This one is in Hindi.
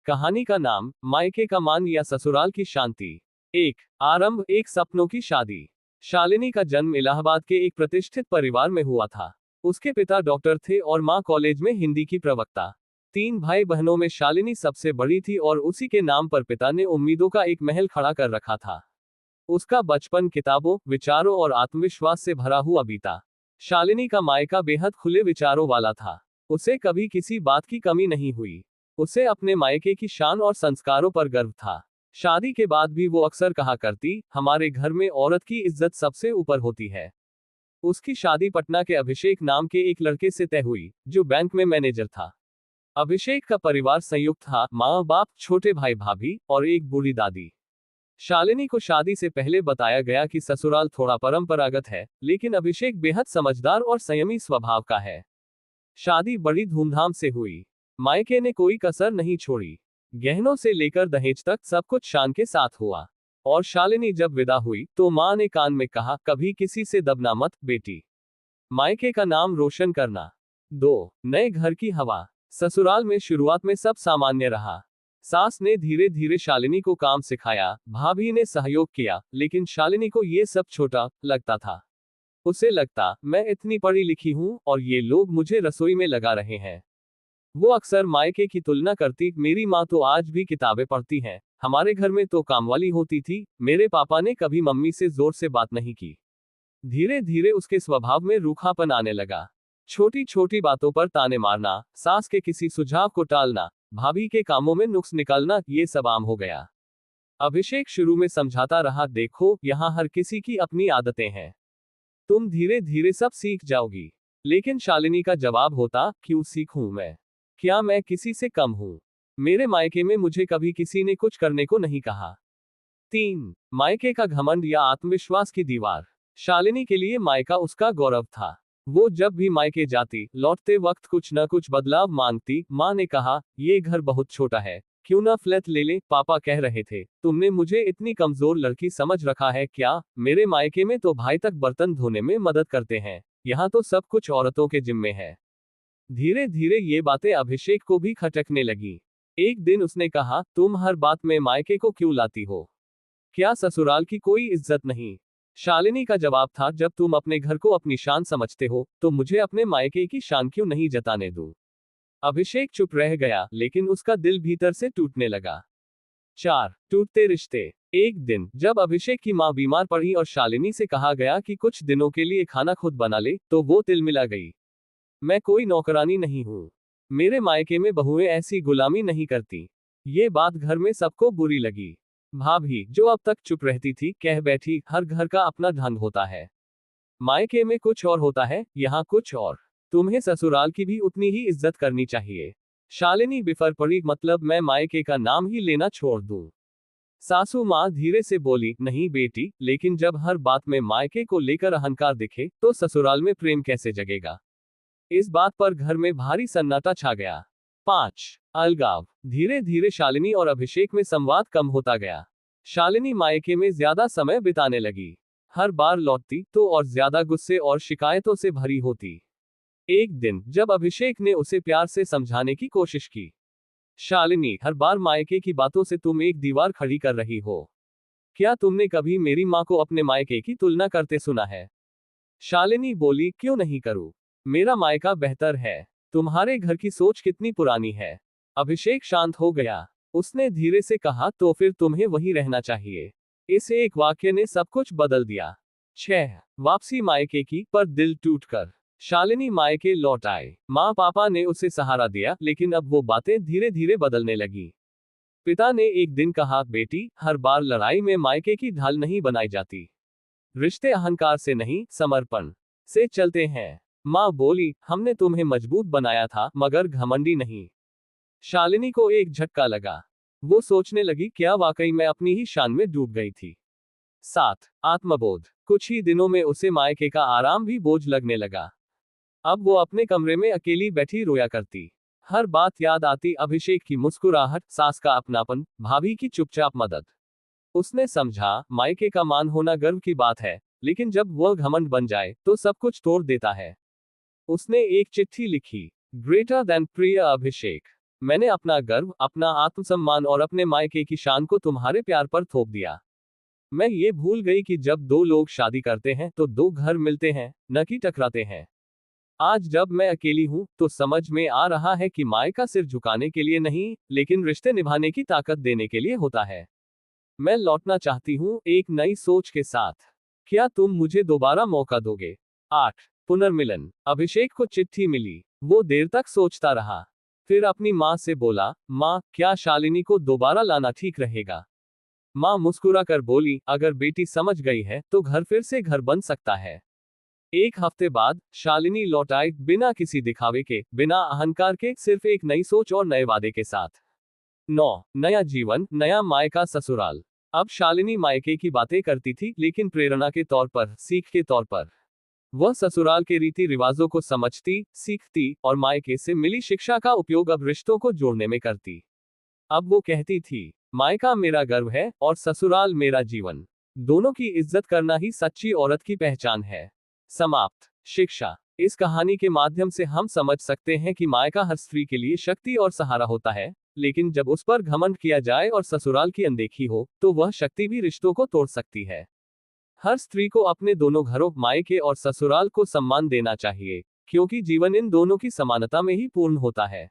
कहानी का नाम मायके का मान या ससुराल की शांति। एक आरंभ एक सपनों की शादी। शालिनी का जन्म इलाहाबाद के एक प्रतिष्ठित परिवार में हुआ था। उसके पिता डॉक्टर थे और मां कॉलेज में हिंदी की प्रवक्ता। 3 भाई बहनों में शालिनी सबसे बड़ी थी और उसी के नाम पर पिता ने उम्मीदों का एक महल खड़ा कर रखा था। उसका बचपन किताबों, विचारों और आत्मविश्वास से भरा हुआ बीता। शालिनी का मायका बेहद खुले विचारों वाला था। उसे कभी किसी बात की कमी नहीं हुई। उसे अपने मायके की शान और संस्कारों पर गर्व था। शादी के बाद भी वो अक्सर कहा करती, हमारे घर में औरत की इज्जत सबसे ऊपर होती है। उसकी शादी पटना के अभिषेक नाम के एक लड़के से तय हुई, जो बैंक में मैनेजर था। अभिषेक का परिवार संयुक्त था, माँ बाप, छोटे भाई भाभी और एक बूढ़ी दादी। शालिनी को शादी से पहले बताया गया कि ससुराल थोड़ा परंपरागत है, लेकिन अभिषेक बेहद समझदार और संयमी स्वभाव का है। शादी बड़ी धूमधाम से हुई। मायके ने कोई कसर नहीं छोड़ी। गहनों से लेकर दहेज तक सब कुछ शान के साथ हुआ। और शालिनी जब विदा हुई तो मां ने कान में कहा, कभी किसी से दबना मत बेटी। मायके का नाम रोशन करना। 2 नए घर की हवा। ससुराल में शुरुआत में सब सामान्य रहा। सास ने धीरे धीरे शालिनी को काम सिखाया, भाभी ने सहयोग किया, लेकिन शालिनी को ये सब छोटा लगता था। उसे लगता, मैं इतनी पढ़ी लिखी हूं और ये लोग मुझे रसोई में लगा रहे हैं। वो अक्सर मायके की तुलना करती, मेरी माँ तो आज भी किताबें पढ़ती हैं, हमारे घर में तो कामवाली होती थी, मेरे पापा ने कभी मम्मी से जोर से बात नहीं की। धीरे धीरे उसके स्वभाव में रूखापन आने लगा। छोटी छोटी बातों पर ताने मारना, सास के किसी सुझाव को टालना, भाभी के कामों में नुक्स निकालना, ये सब आम हो गया। अभिषेक शुरू में समझाता रहा, देखो यहाँ हर किसी की अपनी आदतें हैं, तुम धीरे धीरे सब सीख जाओगी। लेकिन शालिनी का जवाब होता, क्यों सीखूं मैं? क्या मैं किसी से कम हूं? मेरे मायके में मुझे कभी किसी ने कुछ करने को नहीं कहा। 3 मायके का घमंड या आत्मविश्वास की दीवार। शालिनी के लिए मायका उसका गौरव था। वो जब भी मायके जाती, लौटते वक्त कुछ न कुछ बदलाव मांगती। माँ ने कहा, ये घर बहुत छोटा है, क्यों ना फ्लैट ले ले? पापा कह रहे थे, तुमने मुझे इतनी कमजोर लड़की समझ रखा है क्या? मेरे मायके में तो भाई तक बर्तन धोने में मदद करते हैं, यहाँ तो सब कुछ औरतों के जिम्मे है। धीरे धीरे ये बातें अभिषेक को भी खटकने लगी। एक दिन उसने कहा, तुम हर बात में मायके को क्यों लाती हो? क्या ससुराल की कोई इज्जत नहीं? शालिनी का जवाब था, जब तुम अपने घर को अपनी शान समझते हो, तो मुझे अपने मायके की शान क्यों नहीं जताने दूं? अभिषेक चुप रह गया, लेकिन उसका दिल भीतर से टूटने लगा। 4 टूटते रिश्ते। एक दिन जब अभिषेक की मां बीमार पड़ी और शालिनी से कहा गया कि कुछ दिनों के लिए खाना खुद बना ले, तो वो तिलमिला गई। मैं कोई नौकरानी नहीं हूँ। मेरे मायके में बहुएं ऐसी गुलामी नहीं करती। ये बात घर में सबको बुरी लगी। भाभी, जो अब तक चुप रहती थी, कह बैठी, हर घर का अपना ढंग होता है। मायके में कुछ और होता है, यहाँ कुछ और। तुम्हें ससुराल की भी उतनी ही इज्जत करनी चाहिए। शालिनी बिफर पड़ी, मतलब मैं मायके का नाम ही लेना छोड़ दूं? सासू माँ धीरे से बोली, नहीं बेटी, लेकिन जब हर बात में मायके को लेकर अहंकार दिखे, तो ससुराल में प्रेम कैसे जगेगा? इस बात पर घर में भारी सन्नाटा छा गया। 5 अलगाव। धीरे धीरे शालिनी और अभिषेक में संवाद कम होता गया। शालिनी मायके में ज्यादा समय बिताने लगी। हर बार लौटती तो और ज्यादा गुस्से और शिकायतों से भरी होती। एक दिन जब अभिषेक ने उसे प्यार से समझाने की कोशिश की, शालिनी, हर बार मायके की बातों से तुम एक दीवार खड़ी कर रही हो। क्या तुमने कभी मेरी माँ को अपने मायके की तुलना करते सुना है? शालिनी बोली, क्यों नहीं करूं? मेरा मायका बेहतर है। तुम्हारे घर की सोच कितनी पुरानी है। अभिषेक शांत हो गया। उसने धीरे से कहा, तो फिर तुम्हें वहीं रहना चाहिए। इस एक वाक्य ने सब कुछ बदल दिया। 6 वापसी मायके की, पर दिल टूटकर। शालिनी मायके लौट आए। माँ पापा ने उसे सहारा दिया, लेकिन अब वो बातें धीरे धीरे बदलने लगी। पिता ने एक दिन कहा, बेटी, हर बार लड़ाई में मायके की ढाल नहीं बनाई जाती। रिश्ते अहंकार से नहीं, समर्पण से चलते हैं। माँ बोली, हमने तुम्हें मजबूत बनाया था, मगर घमंडी नहीं। शालिनी को एक झटका लगा। वो सोचने लगी, क्या वाकई मैं अपनी ही शान में डूब गई थी? 7 आत्मबोध। कुछ ही दिनों में उसे मायके का आराम भी बोझ लगने लगा। अब वो अपने कमरे में अकेली बैठी रोया करती। हर बात याद आती, अभिषेक की मुस्कुराहट, सास का अपनापन, भाभी की चुपचाप मदद। उसने समझा, मायके का मान होना गर्व की बात है, लेकिन जब वह घमंड बन जाए, तो सब कुछ तोड़ देता है। उसने एक चिट्ठी लिखी, ग्रेटर देन प्रिय अभिषेक। मैंने अपना गर्व, अपना आत्मसम्मान और अपने मायके की शान को तुम्हारे प्यार पर थोप दिया। मैं ये भूल गई कि जब दो लोग शादी करते हैं तो दो घर मिलते हैं, न कि टकराते हैं। आज जब मैं अकेली हूं तो समझ में आ रहा है कि मायका सिर झुकाने के लिए नहीं, लेकिन रिश्ते निभाने की ताकत देने के लिए होता है। मैं लौटना चाहती हूँ एक नई सोच के साथ। क्या तुम मुझे दोबारा मौका दोगे? 8। पुनर्मिलन। अभिषेक को चिट्ठी मिली। वो देर तक सोचता रहा। फिर अपनी माँ से बोला, माँ, क्या शालिनी को दोबारा लाना ठीक रहेगा? माँ मुस्कुरा कर बोली, अगर बेटी समझ गई है तो घर फिर से घर बन सकता है। एक हफ्ते बाद शालिनी लौट आई, बिना किसी दिखावे के, बिना अहंकार के, सिर्फ एक नई सोच और नए वादे के साथ। 9। नया जीवन, नया मायका ससुराल। अब शालिनी मायके की बातें करती थी, लेकिन प्रेरणा के तौर पर, सीख के तौर पर। वह ससुराल के रीति रिवाजों को समझती, सीखती और मायके से मिली शिक्षा का उपयोग अब रिश्तों को जोड़ने में करती। अब वो कहती थी, मायका मेरा गर्व है और ससुराल मेरा जीवन। दोनों की इज्जत करना ही सच्ची औरत की पहचान है। समाप्त। शिक्षा। इस कहानी के माध्यम से हम समझ सकते हैं कि मायका हर स्त्री के लिए शक्ति और सहारा होता है, लेकिन जब उस पर घमंड किया जाए और ससुराल की अनदेखी हो, तो वह शक्ति भी रिश्तों को तोड़ सकती है। हर स्त्री को अपने दोनों घरों, मायके और ससुराल को सम्मान देना चाहिए, क्योंकि जीवन इन दोनों की समानता में ही पूर्ण होता है।